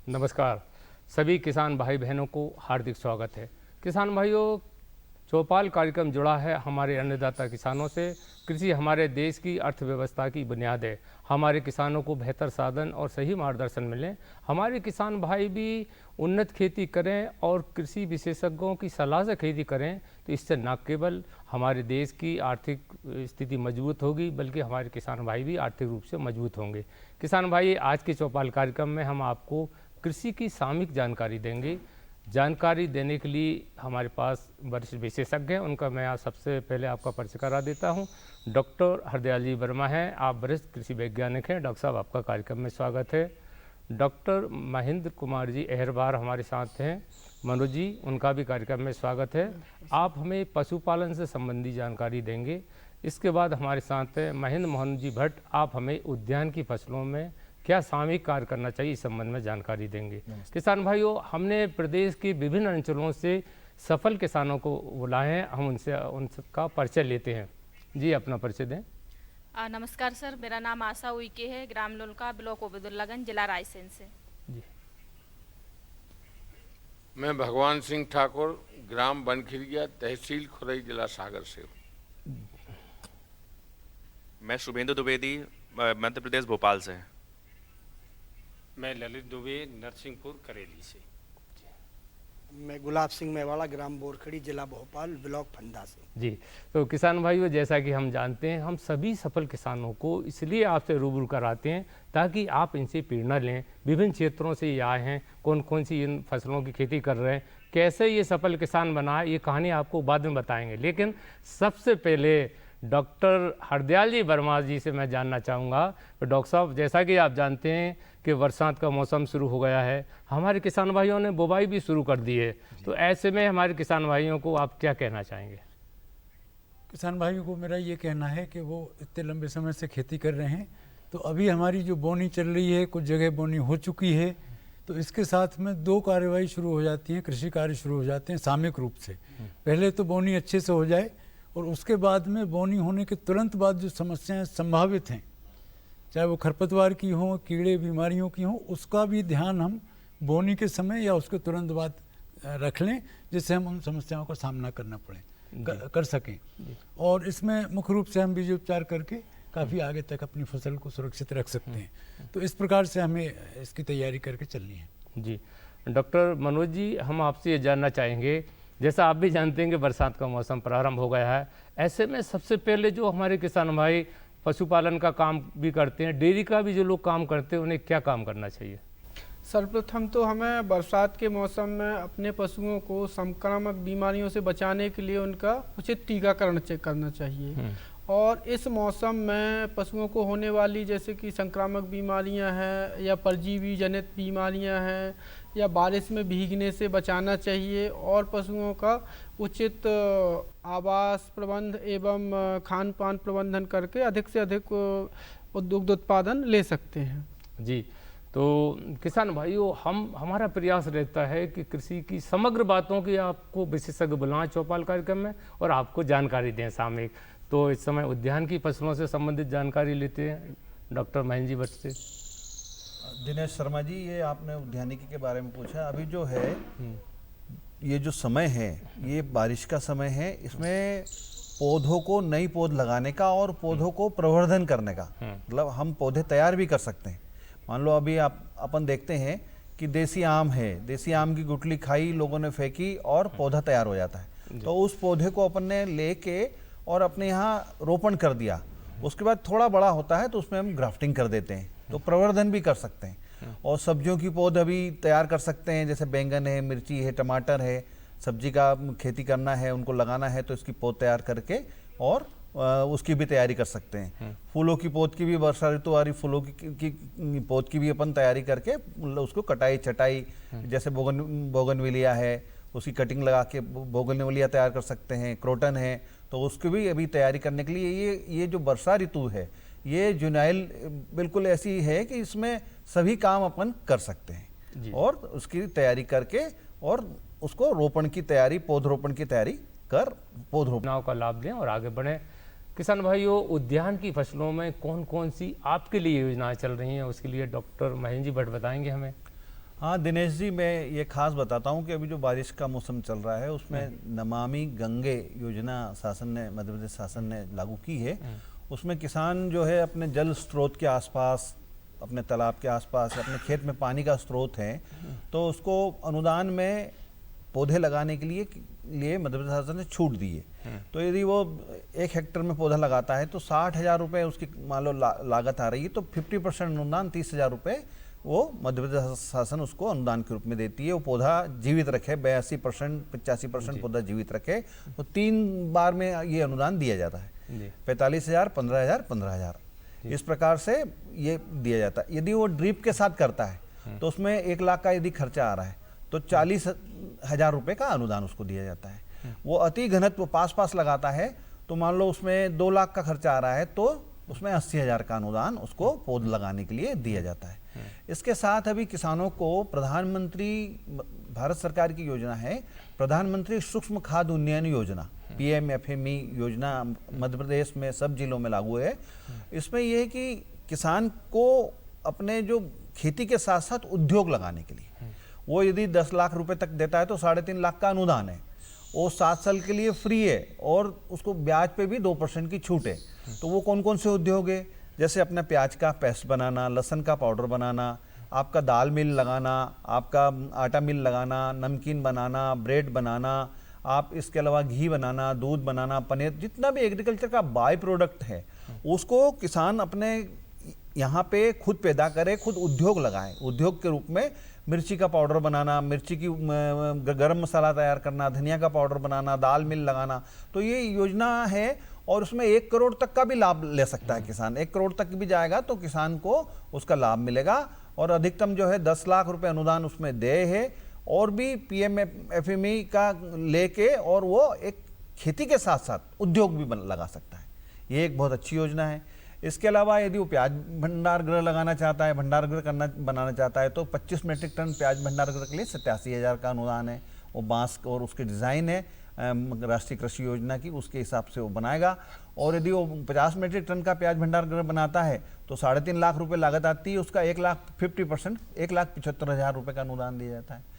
नमस्कार। सभी किसान भाई बहनों को हार्दिक स्वागत है। किसान भाइयों, चौपाल कार्यक्रम जुड़ा है हमारे अन्नदाता किसानों से। कृषि हमारे देश की अर्थव्यवस्था की बुनियाद है। हमारे किसानों को बेहतर साधन और सही मार्गदर्शन मिले। हमारे किसान भाई भी उन्नत खेती करें और कृषि विशेषज्ञों की सलाह से खेती करें, तो इससे न केवल हमारे देश की आर्थिक स्थिति मजबूत होगी, बल्कि हमारे किसान भाई भी आर्थिक रूप से मजबूत होंगे। किसान भाई, आज के चौपाल कार्यक्रम में हम आपको कृषि की सामयिक जानकारी देंगे। जानकारी देने के लिए हमारे पास वरिष्ठ विशेषज्ञ हैं, उनका मैं आज सबसे पहले आपका परिचय करा देता हूं। डॉक्टर हरदयाल जी वर्मा हैं, आप वरिष्ठ कृषि वैज्ञानिक हैं। डॉक्टर साहब, आपका कार्यक्रम में स्वागत है। डॉक्टर महेंद्र कुमार जी अहरबार हमारे साथ हैं। मनोज जी, उनका भी कार्यक्रम में स्वागत है। आप हमें पशुपालन से संबंधी जानकारी देंगे। इसके बाद हमारे साथ हैं महेंद्र मोहन जी भट्ट, आप हमें उद्यान की फसलों में क्या सामयिक कार्य करना चाहिए इस संबंध में जानकारी देंगे। किसान भाइयों, हमने प्रदेश के विभिन्न अंचलों से सफल किसानों को बुलाए हैं, हम उनका परिचय लेते हैं। जी, अपना परिचय दें। नमस्कार सर, मेरा नाम आशा उइके है, ग्राम लोलका, ब्लॉक ओबेदुल्लागंज, जिला रायसेन से। जी, मैं भगवान सिंह ठाकुर, ग्राम बनखिरिया, तहसील खुरई, जिला सागर से हूँ। मैं शुभेंदु द्विवेदी, मध्य प्रदेश भोपाल से। मैं ललित दुबे, नरसिंहपुर करेली से। मैं गुलाब सिंह मेवाड़ा, ग्राम बोरखड़ी, जिला भोपाल, ब्लॉक फंदा से। जी, तो किसान भाइयों, जैसा कि हम जानते हैं, हम सभी सफल किसानों को इसलिए आपसे रूबरू कराते हैं ताकि आप इनसे प्रेरणा लें। विभिन्न क्षेत्रों से ये आए हैं, कौन कौन सी इन फसलों की खेती कर रहे हैं, कैसे ये सफल किसान बना, ये कहानी आपको बाद में बताएंगे। लेकिन सबसे पहले डॉक्टर हरदयाल जी वर्मा जी से मैं जानना चाहूँगा। तो डॉक्टर साहब, जैसा कि आप जानते हैं कि बरसात का मौसम शुरू हो गया है, हमारे किसान भाइयों ने बुवाई भी शुरू कर दी है, तो ऐसे में हमारे किसान भाइयों को आप क्या कहना चाहेंगे? किसान भाइयों को मेरा ये कहना है कि वो इतने लंबे समय से खेती कर रहे हैं, तो अभी हमारी जो बोनी चल रही है, कुछ जगह बोनी हो चुकी है, तो इसके साथ में दो कार्यवाही शुरू हो जाती हैं, कृषि कार्य शुरू हो जाते हैं सामयिक रूप से। पहले तो बोनी अच्छे से हो जाए और उसके बाद में बोनी होने के तुरंत बाद जो समस्याएं संभावित हैं, चाहे वो खरपतवार की हों, कीड़े बीमारियों की हों, उसका भी ध्यान हम बोनी के समय या उसके तुरंत बाद रख लें, जिससे हम उन समस्याओं का सामना करना कर सकें। और इसमें मुख्य रूप से हम बीजोपचार करके काफ़ी आगे तक अपनी फसल को सुरक्षित रख सकते हैं। तो इस प्रकार से हमें इसकी तैयारी करके चलनी है। जी, डॉक्टर मनोज जी, हम आपसे ये जानना चाहेंगे, जैसा आप भी जानते हैं कि बरसात का मौसम प्रारंभ हो गया है, ऐसे में सबसे पहले जो हमारे किसान भाई पशुपालन का काम भी करते हैं, डेयरी का भी जो लोग काम करते हैं, उन्हें क्या काम करना चाहिए? सर्वप्रथम तो हमें बरसात के मौसम में अपने पशुओं को संक्रामक बीमारियों से बचाने के लिए उनका उचित टीकाकरण करना चाहिए। और इस मौसम में पशुओं को होने वाली जैसे कि संक्रामक बीमारियां हैं या परजीवी जनित बीमारियां हैं या बारिश में भीगने से बचाना चाहिए, और पशुओं का उचित आवास प्रबंध एवं खान पान प्रबंधन करके अधिक से अधिक दुग्ध उत्पादन ले सकते हैं। जी, तो किसान भाइयों, हमारा प्रयास रहता है कि कृषि की समग्र बातों की आपको विशेषज्ञ बुलाएं चौपाल कार्यक्रम में और आपको जानकारी दें सामयिक। तो इस समय उद्यान की फसलों से संबंधित जानकारी लेते हैं डॉक्टर महेंद्र जी भट्ट से। दिनेश शर्मा जी, ये आपने उद्यानिकी के बारे में पूछा। अभी जो है ये जो समय है, ये बारिश का समय है, इसमें पौधों को नई पौध लगाने का और पौधों को प्रवर्धन करने का, मतलब हम पौधे तैयार भी कर सकते हैं। मान लो अभी अपन देखते हैं कि देसी आम है, देसी आम की गुठली खाई, लोगों ने फेंकी और पौधा तैयार हो जाता है। तो उस पौधे को अपन ने लेके और अपने यहाँ रोपण कर दिया, उसके बाद थोड़ा बड़ा होता है तो उसमें हम ग्राफ्टिंग कर देते हैं, तो प्रवर्धन भी कर सकते हैं। और सब्जियों की पौध अभी तैयार कर सकते हैं, जैसे बैंगन है, मिर्ची है, टमाटर है, सब्जी का खेती करना है, उनको लगाना है, तो इसकी पौध तैयार करके और उसकी भी तैयारी कर सकते हैं। फूलों की पौध की भी, वर्षा ऋतु वाली फूलों की पौध की भी अपन तैयारी करके उसको कटाई छटाई, जैसे बोगनविलिया है, उसकी कटिंग लगा के बोगनविलिया तैयार कर सकते हैं। क्रोटन है, तो उसकी भी अभी तैयारी करने के लिए ये जो वर्षा ऋतु है, ये जुनाइल बिल्कुल ऐसी है कि इसमें सभी काम अपन कर सकते हैं और उसकी तैयारी करके और उसको रोपण की तैयारी, पौधरोपण की तैयारी कर पौधरोपण का लाभ लें और आगे बढ़ें। किसान भाइयों, उद्यान की फसलों में कौन कौन सी आपके लिए योजनाएं चल रही हैं, उसके लिए डॉक्टर महेंद्र जी भट्ट बताएंगे हमें। हाँ दिनेश जी, मैं ये खास बताता हूँ कि अभी जो बारिश का मौसम चल रहा है उसमें नमामि गंगे योजना शासन ने, मध्य प्रदेश शासन ने लागू की है। उसमें किसान जो है अपने जल स्रोत के आसपास, अपने तालाब के आसपास, अपने खेत में पानी का स्रोत है, तो उसको अनुदान में पौधे लगाने के लिए मध्य प्रदेश शासन ने छूट दी है। तो यदि वो 1 हेक्टेयर में पौधा लगाता है तो 60,000 रुपये उसकी मान लो लागत आ रही है, तो 50% अनुदान 30,000 रुपये वो मध्य प्रदेश शासन उसको अनुदान के रूप में देती है। वो पौधा जीवित रखे, 82% 85% पौधा जीवित रखे, तो 3 बार में ये अनुदान दिया जाता है। 45,000, 15,000, 15,000 इस प्रकार से ये दिया जाता है। यदि वो ड्रिप के साथ करता है तो उसमें 1 लाख का यदि खर्चा आ रहा है तो 40,000 रुपये का अनुदान उसको दिया जाता है। वो अति घनत्व पास लगाता है तो मान लो उसमें 2 लाख का खर्चा आ रहा है तो उसमें 80,000 का अनुदान उसको पौध लगाने के लिए दिया जाता है। इसके साथ अभी किसानों को प्रधानमंत्री, भारत सरकार की योजना है प्रधानमंत्री सूक्ष्म खाद उन्नयन योजना, PMFME योजना मध्य प्रदेश में सब जिलों में लागू है। इसमें यह है कि किसान को अपने जो खेती के साथ साथ उद्योग लगाने के लिए वो यदि 10 लाख रुपए तक देता है तो 3.5 लाख का अनुदान है। वो 7 साल के लिए फ्री है और उसको ब्याज पे भी 2% की छूट है। तो वो कौन कौन से उद्योग है, जैसे अपना प्याज का पेस्ट बनाना, लहसुन का पाउडर बनाना, आपका दाल मिल लगाना, आपका आटा मिल लगाना, नमकीन बनाना, ब्रेड बनाना, आप इसके अलावा घी बनाना, दूध बनाना, पनीर, जितना भी एग्रीकल्चर का बाय प्रोडक्ट है उसको किसान अपने यहाँ पे खुद पैदा करे, खुद उद्योग लगाए। उद्योग के रूप में मिर्ची का पाउडर बनाना, मिर्ची की गरम मसाला तैयार करना, धनिया का पाउडर बनाना, दाल मिल लगाना। तो ये योजना है और उसमें 1 करोड़ तक का भी लाभ ले सकता है किसान। 1 करोड़ तक भी जाएगा तो किसान को उसका लाभ मिलेगा और अधिकतम जो है 10 लाख रुपए अनुदान उसमें दे है और भी PMFME का लेके और वो एक खेती के साथ साथ उद्योग भी लगा सकता है। ये एक बहुत अच्छी योजना है। इसके अलावा यदि वो प्याज भंडार गृह लगाना चाहता है, भंडार गृह बनाना चाहता है तो 25 मीट्रिक टन प्याज भंडार गृह के लिए 87,000 का अनुदान है। वो बांस और उसके डिज़ाइन है राष्ट्रीय कृषि योजना की, उसके हिसाब से वो बनाएगा। और यदि वो 50 मीट्रिक टन का प्याज भंडार गृह बनाता है तो 3.5 लाख रुपए लागत आती है, उसका 1,50% 1,75,000 रुपये का अनुदान दिया जाता है।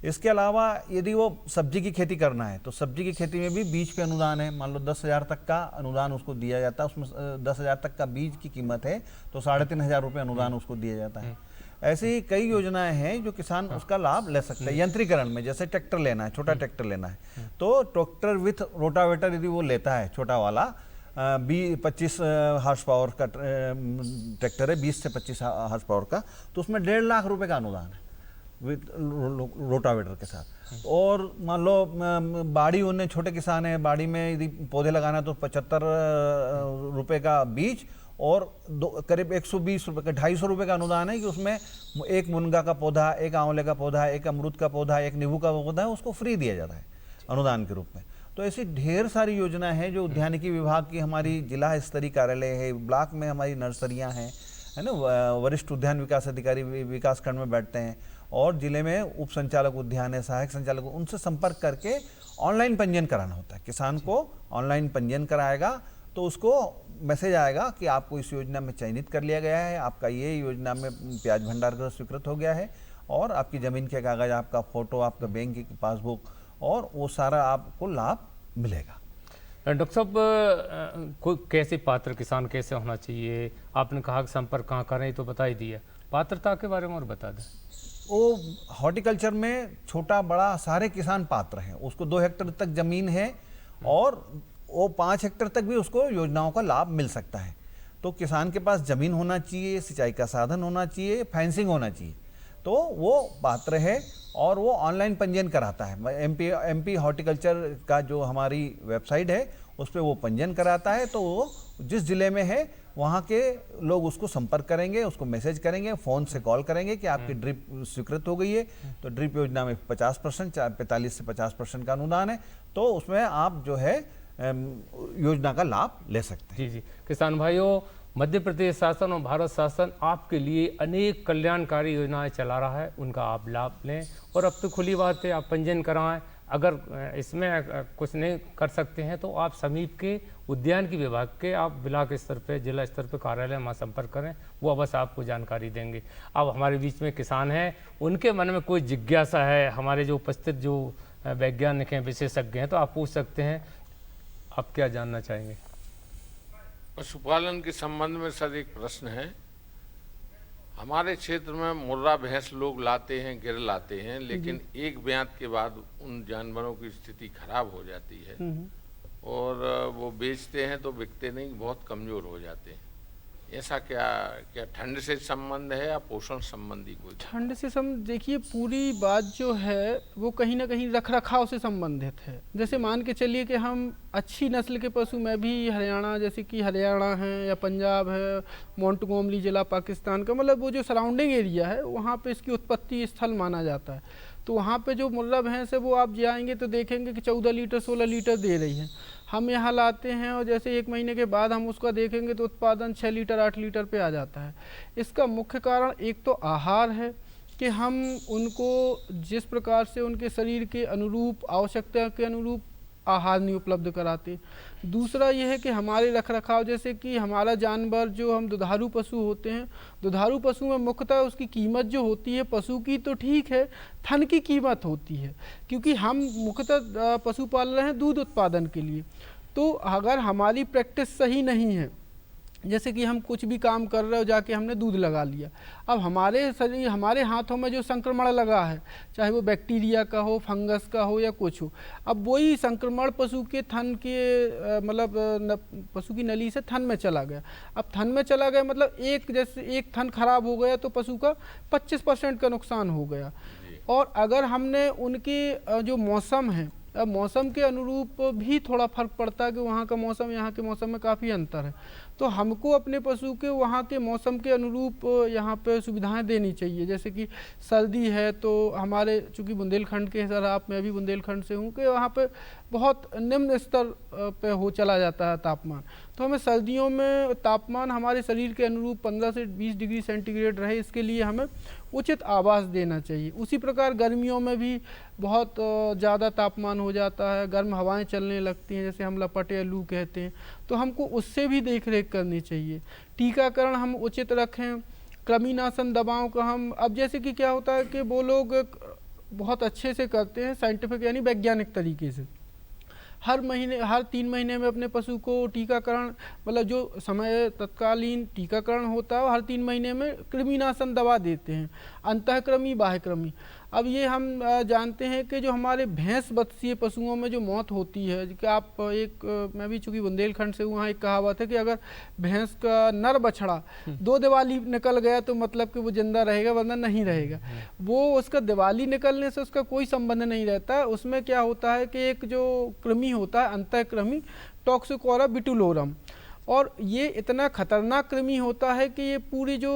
इसके अलावा यदि वो सब्जी की खेती करना है तो सब्जी की खेती में भी बीज पे अनुदान है। मान लो 10,000 तक का अनुदान उसको दिया जाता है, उसमें 10,000 तक का बीज की कीमत है तो 3,500 रुपये अनुदान उसको दिया जाता है। ऐसी ही कई योजनाएं हैं जो किसान उसका लाभ ले सकते हैं। यंत्रीकरण में जैसे ट्रैक्टर लेना है, छोटा ट्रैक्टर लेना है तो ट्रैक्टर विथ रोटावेटर यदि वो लेता है, छोटा वाला 25 हार्स पावर का ट्रैक्टर है, 20 से 25 हार्स पावर का, तो उसमें 1.5 लाख रुपए का अनुदान है विथ रोटावेटर के साथ। और मान लो बाड़ी उन्हें, छोटे किसान है, बाड़ी में यदि पौधे लगाना तो 75 रुपए का बीज और करीब 120 रुपये का 250 रुपये का अनुदान है कि उसमें एक मुनगा का पौधा, एक आंवले का पौधा, एक अमरूद का पौधा, एक नींबू का पौधा है, उसको फ्री दिया जाता है अनुदान के रूप में। तो ऐसी ढेर सारी योजनाएं हैं जो उद्यानिकी विभाग की हमारी जिला स्तरीय कार्यालय है, ब्लॉक में हमारी नर्सरियां हैं, है ना, वरिष्ठ उद्यान विकास अधिकारी विकास खंड में बैठते हैं और जिले में उप संचालक उद्यान है, सहायक संचालक, उनसे संपर्क करके ऑनलाइन पंजीयन कराना होता है। किसान को ऑनलाइन पंजीयन कराएगा तो उसको मैसेज आएगा कि आपको इस योजना में चयनित कर लिया गया है, आपका ये योजना में प्याज भंडार गृह स्वीकृत हो गया है और आपकी ज़मीन के कागज, आपका फ़ोटो, आपका बैंक की पासबुक और वो सारा आपको लाभ मिलेगा। डॉक्टर साहब, कोई कैसे पात्र किसान कैसे होना चाहिए? आपने कहा कि संपर्क कहाँ करें तो बता ही दिया, पात्रता के बारे में और बता दें। वो हॉर्टिकल्चर में छोटा बड़ा सारे किसान पात्र हैं। उसको 2 हेक्टेयर तक ज़मीन है और वो 5 हेक्टेयर तक भी उसको योजनाओं का लाभ मिल सकता है। तो किसान के पास ज़मीन होना चाहिए, सिंचाई का साधन होना चाहिए, फेंसिंग होना चाहिए, तो वो पात्र है और वो ऑनलाइन पंजीयन कराता है। MP हॉर्टिकल्चर का जो हमारी वेबसाइट है उस पर वो पंजीयन कराता है। तो वो जिस जिले में है वहाँ के लोग उसको संपर्क करेंगे, उसको मैसेज करेंगे, फ़ोन से कॉल करेंगे कि आपकी ड्रिप स्वीकृत हो गई है। तो ड्रिप योजना में 50%, 45 से 50% का अनुदान है, तो उसमें आप जो है योजना का लाभ ले सकते हैं। जी। किसान भाइयों, मध्य प्रदेश शासन और भारत शासन आपके लिए अनेक कल्याणकारी योजनाएं चला रहा है, उनका आप लाभ लें। और अब तो खुली बात है, आप पंजीयन कराएं। अगर इसमें कुछ नहीं कर सकते हैं तो आप समीप के उद्यान की विभाग के आप ब्लॉक स्तर पे, जिला स्तर पे कार्यालय वहाँ संपर्क करें, वो अवश्य आपको जानकारी देंगे। अब हमारे बीच में किसान हैं, उनके मन में कोई जिज्ञासा है, हमारे जो उपस्थित जो वैज्ञानिक हैं, विशेषज्ञ हैं, तो आप पूछ सकते हैं, आप क्या जानना चाहेंगे? पशुपालन के संबंध में सर एक प्रश्न है। हमारे क्षेत्र में मुर्रा भैंस लोग लाते हैं, गिर लाते हैं, लेकिन एक ब्यात के बाद उन जानवरों की स्थिति खराब हो जाती है और वो बेचते हैं तो बिकते नहीं, बहुत कमजोर हो जाते हैं। ऐसा क्या क्या ठंड से संबंध है या पोषण संबंधी कोई? ठंड से देखिए, पूरी बात जो है वो कहीं ना कहीं रख रखाव से संबंधित है। जैसे मान के चलिए कि हम अच्छी नस्ल के पशु में भी हरियाणा, जैसे कि हरियाणा है या पंजाब है, मोंटगोमरी जिला पाकिस्तान का, मतलब वो जो सराउंडिंग एरिया है वहाँ पे इसकी उत्पत्ति स्थल माना जाता है। तो वहाँ पे जो मुर्रा भैंस है वो आप जाएंगे तो देखेंगे कि 14 लीटर 16 लीटर दे रही है। हम यहाँ लाते हैं और जैसे 1 महीने के बाद हम उसका देखेंगे तो उत्पादन 6 लीटर 8 लीटर पे आ जाता है। इसका मुख्य कारण एक तो आहार है कि हम उनको जिस प्रकार से उनके शरीर के अनुरूप, आवश्यकता के अनुरूप आहार नहीं उपलब्ध कराते। दूसरा यह है कि हमारे रख रखाव, जैसे कि हमारा जानवर जो हम दुधारू पशु होते हैं, दुधारू पशु में मुख्यतः उसकी कीमत जो होती है पशु की तो ठीक है, थन की कीमत होती है, क्योंकि हम मुख्यतः पशु पाल रहे हैं दूध उत्पादन के लिए। तो अगर हमारी प्रैक्टिस सही नहीं है, जैसे कि हम कुछ भी काम कर रहे हो, जाके हमने दूध लगा लिया, अब हमारे शरीर, हमारे हाथों में जो संक्रमण लगा है, चाहे वो बैक्टीरिया का हो, फंगस का हो या कुछ हो, अब वही संक्रमण पशु के थन के मतलब पशु की नली से थन में चला गया। अब थन में चला गया मतलब जैसे एक थन खराब हो गया तो पशु का 25% का नुकसान हो गया। और अगर हमने उनके जो मौसम है, अब मौसम के अनुरूप भी थोड़ा फर्क पड़ता है कि वहाँ का मौसम यहाँ के मौसम में काफ़ी अंतर है। तो हमको अपने पशु के वहाँ के मौसम के अनुरूप यहाँ पे सुविधाएं देनी चाहिए। जैसे कि सर्दी है तो हमारे, चूँकि बुंदेलखंड के सर आप, मैं भी बुंदेलखंड से हूँ, कि वहाँ पे बहुत निम्न स्तर पे हो चला जाता है तापमान। तो हमें सर्दियों में तापमान हमारे शरीर के अनुरूप 15 से 20 डिग्री सेंटीग्रेड रहे, इसके लिए हमें उचित आवास देना चाहिए। उसी प्रकार गर्मियों में भी बहुत ज़्यादा तापमान हो जाता है, गर्म हवाएं चलने लगती हैं, जैसे हम लपट या लू कहते हैं, तो हमको उससे भी देख रेख करनी चाहिए। टीकाकरण हम उचित रखें, कृमिनाशन दवाओं का हम, अब जैसे कि क्या होता है कि वो लोग बहुत अच्छे से करते हैं साइंटिफिक यानी वैज्ञानिक तरीके से, हर 3 महीने में अपने पशु को टीकाकरण, मतलब जो समय तत्कालीन टीकाकरण होता है, हर 3 महीने में कृमिनाशन दवा देते हैं, अंतःकृमि बाह्यकृमि। अब ये हम जानते हैं कि जो हमारे भैंस वत्सीय पशुओं में जो मौत होती है, कि आप मैं भी चूँकि बुंदेलखंड से हूँ, वहाँ एक कहावत है कि अगर भैंस का नर बछड़ा 2 दिवाली निकल गया तो मतलब कि वो जिंदा रहेगा, वरना नहीं रहेगा। वो उसका दिवाली निकलने से उसका कोई संबंध नहीं रहता है। उसमें क्या होता है कि एक जो कृमि होता है अंतःकृमि टॉक्सिकोरा बिटुलोरम, और ये इतना खतरनाक कृमि होता है कि ये पूरी जो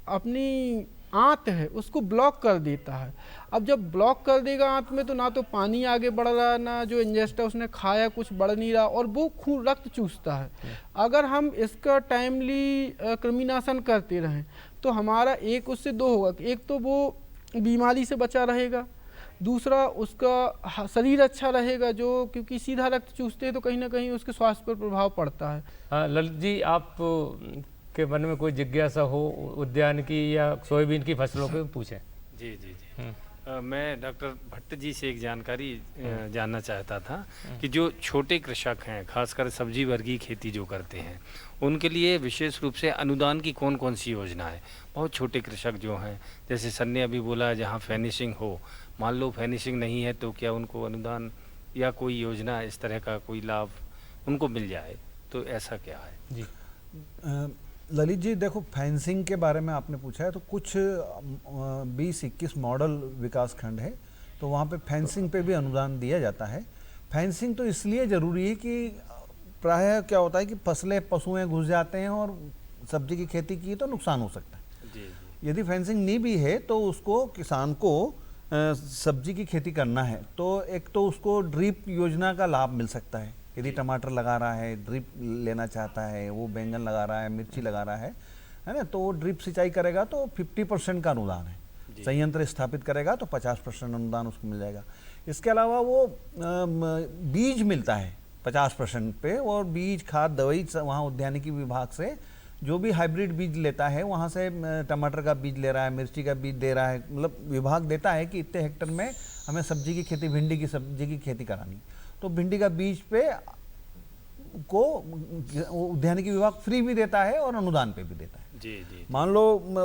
अपनी आंत है उसको ब्लॉक कर देता है। अब जब ब्लॉक कर देगा आंत में, तो ना तो पानी आगे बढ़ रहा है, ना जो इंजेस्ट है उसने खाया कुछ बढ़ नहीं रहा, और वो खून रक्त चूसता है। अगर हम इसका टाइमली कृमिनाशन करते रहें तो हमारा एक उससे 2 होगा कि एक तो वो बीमारी से बचा रहेगा, दूसरा उसका शरीर अच्छा रहेगा, जो क्योंकि सीधा रक्त चूसते हैं तो कहीं ना कहीं उसके स्वास्थ्य पर प्रभाव पड़ता है। ललित जी, आप के मन में कोई जिज्ञासा हो उद्यान की या सोयाबीन की फसलों के, पूछें। जी जी जी। मैं डॉक्टर भट्ट जी से एक जानकारी जानना चाहता था कि जो छोटे कृषक हैं, खासकर सब्जी वर्गीय खेती जो करते हैं, उनके लिए विशेष रूप से अनुदान की कौन कौन सी योजना है? बहुत छोटे कृषक जो हैं, जैसे सर ने अभी बोला जहाँ फिनिशिंग हो, मान लो फिनिशिंग नहीं है तो क्या उनको अनुदान या कोई योजना इस तरह का कोई लाभ उनको मिल जाए, तो ऐसा क्या है? जी ललित जी, देखो फेंसिंग के बारे में आपने पूछा है, तो कुछ 20-21 मॉडल विकास खंड है, तो वहाँ पे फेंसिंग पे भी अनुदान दिया जाता है। फेंसिंग तो इसलिए ज़रूरी है कि प्रायः क्या होता है कि फसलें पशुएं घुस जाते हैं और सब्जी की खेती की तो नुकसान हो सकता है। जी। यदि फेंसिंग नहीं भी है तो उसको किसान को सब्जी की खेती करना है तो एक तो उसको ड्रिप योजना का लाभ मिल सकता है। यदि टमाटर लगा रहा है, ड्रिप लेना चाहता है, वो बैंगन लगा रहा है, मिर्ची लगा रहा है ना, तो वो ड्रिप सिंचाई करेगा तो 50% का अनुदान है। संयंत्र स्थापित करेगा तो 50% अनुदान उसको मिल जाएगा। इसके अलावा वो बीज मिलता है 50% पे, और बीज खाद दवाई वहाँ उद्यानिकी विभाग से जो भी हाइब्रिड बीज लेता है वहाँ से टमाटर का बीज ले रहा है, मिर्ची का बीज दे रहा है, मतलब विभाग देता है कि इतने हेक्टर में हमें सब्जी की खेती, भिंडी की सब्जी की खेती करानी, तो भिंडी का बीज पे को उद्यानिकी विभाग फ्री भी देता है और अनुदान पे भी देता है। जी जी। मान लो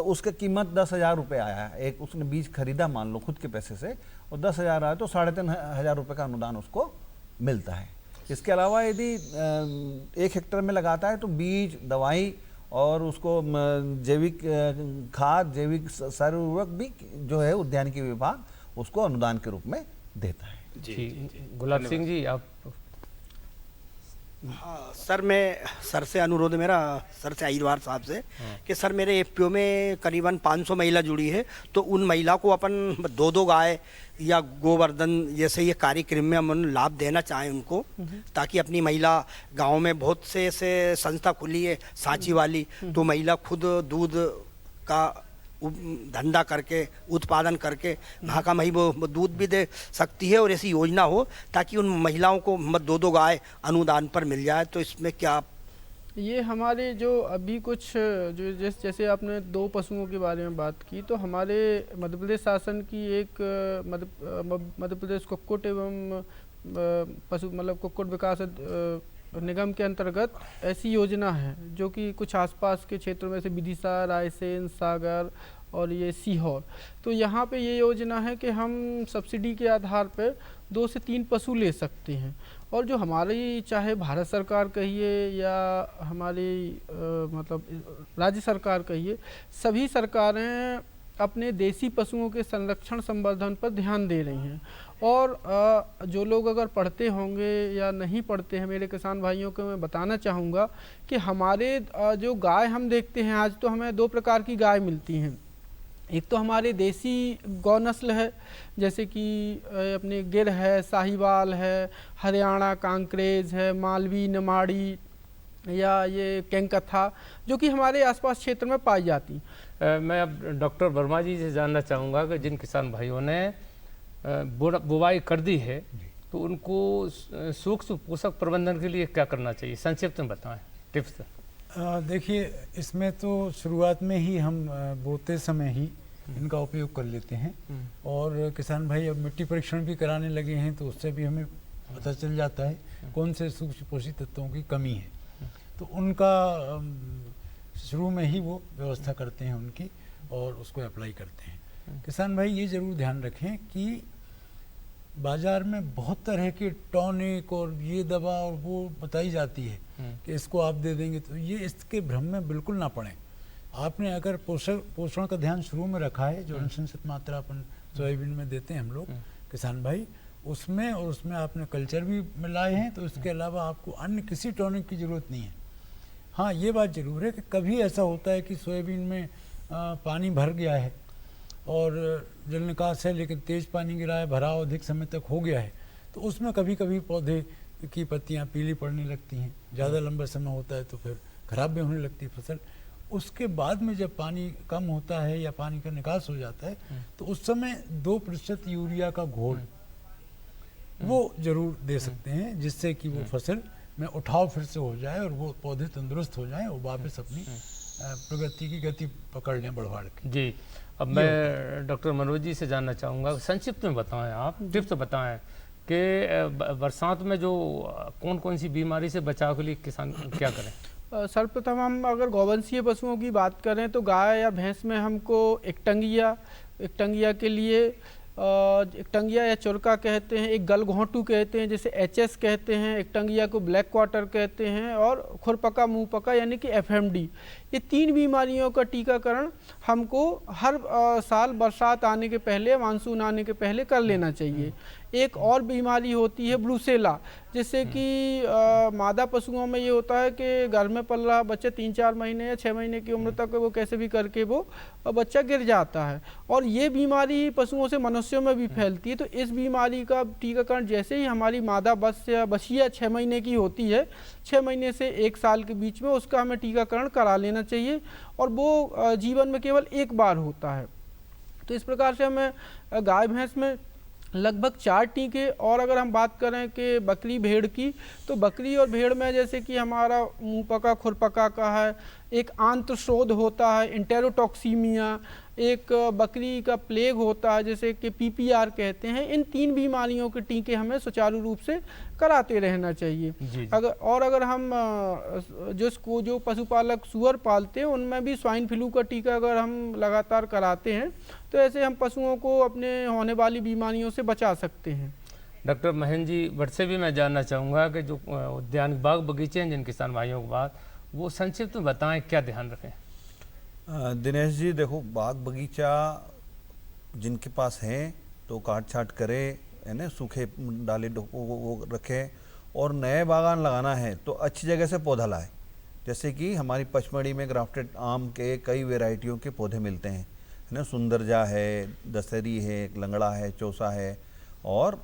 उसका कीमत 10,000 रुपये आया है, एक उसने बीज खरीदा मान लो खुद के पैसे से, और 10,000 आया तो 3,500 रुपये का अनुदान उसको मिलता है। इसके अलावा यदि 1 हेक्टर में लगाता है तो बीज, दवाई और उसको जैविक खाद, जैविक सारे उर्वरक भी जो है उद्यानिकी विभाग उसको अनुदान के रूप में देता है। जी, गुलाब सिंह जी आप। हाँ सर, मैं सर से अनुरोध मेरा सर से अहिरवार साहब से कि सर मेरे एफपीओ में करीबन 500 महिला जुड़ी है, तो उन महिला को अपन 2-2 गाय या गोवर्धन जैसे ये कार्यक्रम में हम लाभ देना चाहें उनको, ताकि अपनी महिला गांव में बहुत से ऐसे संस्था खुली है सांची वाली, तो महिला खुद दूध का धंधा करके, उत्पादन करके वहाँ का वही वो दूध भी दे सकती है, और ऐसी योजना हो ताकि उन महिलाओं को 2-2 गाय अनुदान पर मिल जाए। तो इसमें क्या ये हमारे जो अभी कुछ जो जैसे आपने 2 पशुओं के बारे में बात की, तो हमारे मध्य प्रदेश शासन की एक मध्य प्रदेश कुक्कुट एवं पशु मतलब कुक्कुट विकास निगम के अंतर्गत ऐसी योजना है जो कि कुछ आसपास के क्षेत्रों में से विदिशा, रायसेन, सागर और ये सीहोर, तो यहाँ पे ये योजना है कि हम सब्सिडी के आधार पर 2 से 3 पशु ले सकते हैं। और जो हमारी चाहे भारत सरकार कहिए या हमारी मतलब राज्य सरकार कहिए, सभी सरकारें अपने देसी पशुओं के संरक्षण संवर्धन पर ध्यान दे रही हैं। और जो लोग अगर पढ़ते होंगे या नहीं पढ़ते हैं, मेरे किसान भाइयों को मैं बताना चाहूँगा कि हमारे जो गाय हम देखते हैं आज, तो हमें 2 प्रकार की गाय मिलती हैं। एक तो हमारे देसी गौ नस्ल है, जैसे कि अपने गिर है, साहिवाल है, हरियाणा कांकरेज है, मालवी, नमाड़ी या ये कैंकथा, जो कि हमारे आसपास क्षेत्र में पाई जाती। मैं अब डॉक्टर वर्मा जी से जानना चाहूँगा कि जिन किसान भाइयों ने बुवाई कर दी है तो उनको सूक्ष्म पोषक प्रबंधन के लिए क्या करना चाहिए, संक्षिप्त में बताएं टिप्स। देखिए, इसमें तो शुरुआत में ही हम बोते समय ही इनका उपयोग कर लेते हैं, और किसान भाई अब मिट्टी परीक्षण भी कराने लगे हैं, तो उससे भी हमें पता चल जाता है कौन से सूक्ष्म पोषक तत्वों की कमी है, तो उनका शुरू में ही वो व्यवस्था करते हैं उनकी, और उसको अप्लाई करते हैं। किसान भाई ये ज़रूर ध्यान रखें कि बाज़ार में बहुत तरह के टॉनिक और ये दवा और वो बताई जाती है कि इसको आप दे देंगे, तो ये इसके भ्रम में बिल्कुल ना पड़ें। आपने अगर पोषण का ध्यान शुरू में रखा है, जो अनुशंसित मात्रा अपन सोयाबीन में देते हैं हम लोग किसान भाई, उसमें और उसमें आपने कल्चर भी मिलाए हैं, तो इसके अलावा आपको अन्य किसी टॉनिक की ज़रूरत नहीं है। हाँ, ये बात ज़रूर है कि कभी ऐसा होता है कि सोयाबीन में पानी भर गया है और जल निकास है, लेकिन तेज़ पानी गिरा है, भराव अधिक समय तक हो गया है, तो उसमें कभी कभी पौधे की पत्तियां पीली पड़ने लगती हैं। ज़्यादा लंबा समय होता है तो फिर ख़राब भी होने लगती है फसल। उसके बाद में जब पानी कम होता है या पानी का निकास हो जाता है, तो उस समय 2% यूरिया का घोल वो ज़रूर दे सकते हैं, जिससे कि वो फसल में उठाव फिर से हो जाए और वो पौधे तंदुरुस्त हो जाएं और वापस अपनी प्रगति की गति पकड़ लें बढ़वाड़ के। जी, अब मैं डॉक्टर मनोज जी से जानना चाहूँगा, संक्षिप्त में बताएं, आप टिप्स बताएं कि बरसात में जो कौन कौन सी बीमारी से बचाव के लिए किसान क्या करें। सर्वप्रथम हम अगर गौवंशीय पशुओं की बात करें तो गाय या भैंस में हमको एकटंगिया के लिए एकटंगिया या चुरका कहते हैं, एक गलघोंटू कहते हैं जैसे HS कहते हैं, एकटंगिया को ब्लैक क्वार्टर कहते हैं, और खुरपका मुँह पका यानी कि FMD। ये 3 बीमारियों का टीकाकरण हमको हर साल बरसात आने के पहले, मानसून आने के पहले कर लेना चाहिए। एक और बीमारी होती है ब्रूसेला, जिससे कि मादा पशुओं में ये होता है कि घर में पल रहा बच्चा 3-4 महीने या 6 महीने की उम्र तक वो कैसे भी करके वो बच्चा गिर जाता है, और ये बीमारी पशुओं से मनुष्यों में भी फैलती है। तो इस बीमारी का टीकाकरण जैसे ही हमारी मादा बछिया 6 महीने की होती है, 6 महीने से 1 साल के बीच में उसका हमें टीकाकरण करा लेना चाहिए, और वो जीवन में केवल 1 बार होता है। तो इस प्रकार से हमें गाय भैंस में लगभग 4 टीके। और अगर हम बात करें कि बकरी भेड़ की, तो बकरी और भेड़ में जैसे कि हमारा मुंह पका खुरपका का है, एक आंत्रशोध होता है, इंटेरोटॉक्सीमिया, एक बकरी का प्लेग होता है जैसे कि PPR कहते हैं। इन 3 बीमारियों के टीके हमें सुचारू रूप से कराते रहना चाहिए। अगर हम जो पशुपालक सूअर पालते हैं उनमें भी स्वाइन फ्लू का टीका अगर हम लगातार कराते हैं तो ऐसे हम पशुओं को अपने होने वाली बीमारियों से बचा सकते हैं। डॉक्टर महेंद्र जी भट्ट से भी मैं जानना चाहूँगा कि जो उद्यान बाग बगीचे हैं जिन किसान भाइयों के पास, वो संक्षिप्त में बताएं, क्या ध्यान रखें? दिनेश जी देखो, बाग बगीचा जिनके पास हैं तो काट छाट करें, है ना, सूखे डाले वो रखें, और नए बागान लगाना है तो अच्छी जगह से पौधा लाए। जैसे कि हमारी पचमढ़ी में ग्राफ्टेड आम के कई वेराइटियों के पौधे मिलते हैं, है ना, सुंदरजा है, दशहरी है, लंगड़ा है, चौसा है और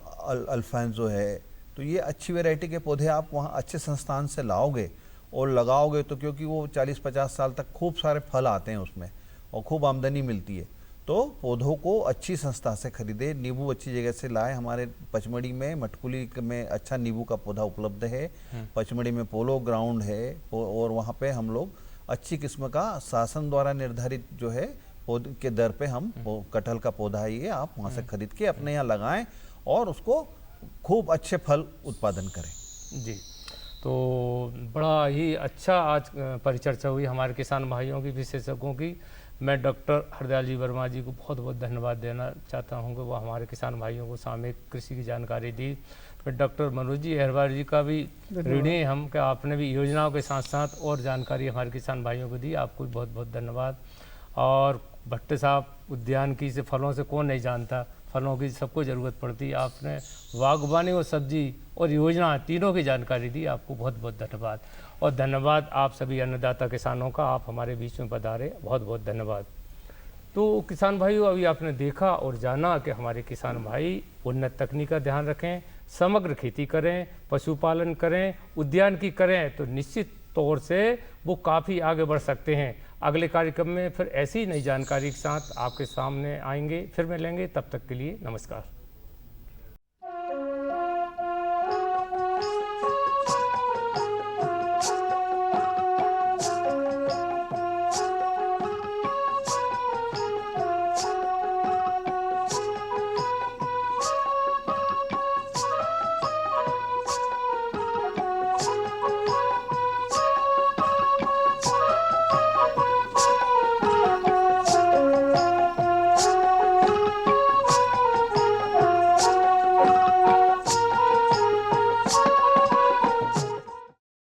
अल्फांसो है। तो ये अच्छी वैरायटी के पौधे आप वहाँ अच्छे संस्थान से लाओगे और लगाओगे तो, क्योंकि वो 40-50 साल तक खूब सारे फल आते हैं उसमें और खूब आमदनी मिलती है, तो पौधों को अच्छी संस्था से खरीदे। नींबू अच्छी जगह से लाए। हमारे पचमढ़ी में मटकुली में अच्छा नींबू का पौधा उपलब्ध है। पचमढ़ी में पोलो ग्राउंड है और वहाँ पे हम लोग अच्छी किस्म का शासन द्वारा निर्धारित जो है पौधे के दर पे हम कटहल का पौधा है ये आप वहाँ से खरीद के अपने यहाँ लगाएं और उसको खूब अच्छे फल उत्पादन करें। जी, तो बड़ा ही अच्छा आज परिचर्चा हुई हमारे किसान भाइयों की, विशेषज्ञों की। मैं डॉक्टर हरदयाल जी वर्मा जी को बहुत बहुत धन्यवाद देना चाहता हूं कि वो हमारे किसान भाइयों को सामयिक कृषि की जानकारी दी। फिर डॉक्टर मनोज जी अहरवार जी का भी ऋणी हम कि आपने भी योजनाओं के साथ साथ और जानकारी हमारे किसान भाइयों को दी, आपको भी बहुत बहुत धन्यवाद। और भट्ट साहब, उद्यान की से फलों से कौन नहीं जानता, फलों की सबको ज़रूरत पड़ती है। आपने बागवानी और सब्जी और योजना तीनों की जानकारी दी, आपको बहुत बहुत धन्यवाद। और धन्यवाद आप सभी अन्नदाता किसानों का, आप हमारे बीच में पधारे, बहुत बहुत धन्यवाद। तो किसान भाइयों, अभी आपने देखा और जाना कि हमारे किसान भाई उन्नत तकनीक का ध्यान रखें, समग्र खेती करें, पशुपालन करें, उद्यान की करें तो निश्चित तौर से वो काफ़ी आगे बढ़ सकते हैं। अगले कार्यक्रम में फिर ऐसी नई जानकारी के साथ आपके सामने आएंगे, फिर मिलेंगे। तब तक के लिए नमस्कार।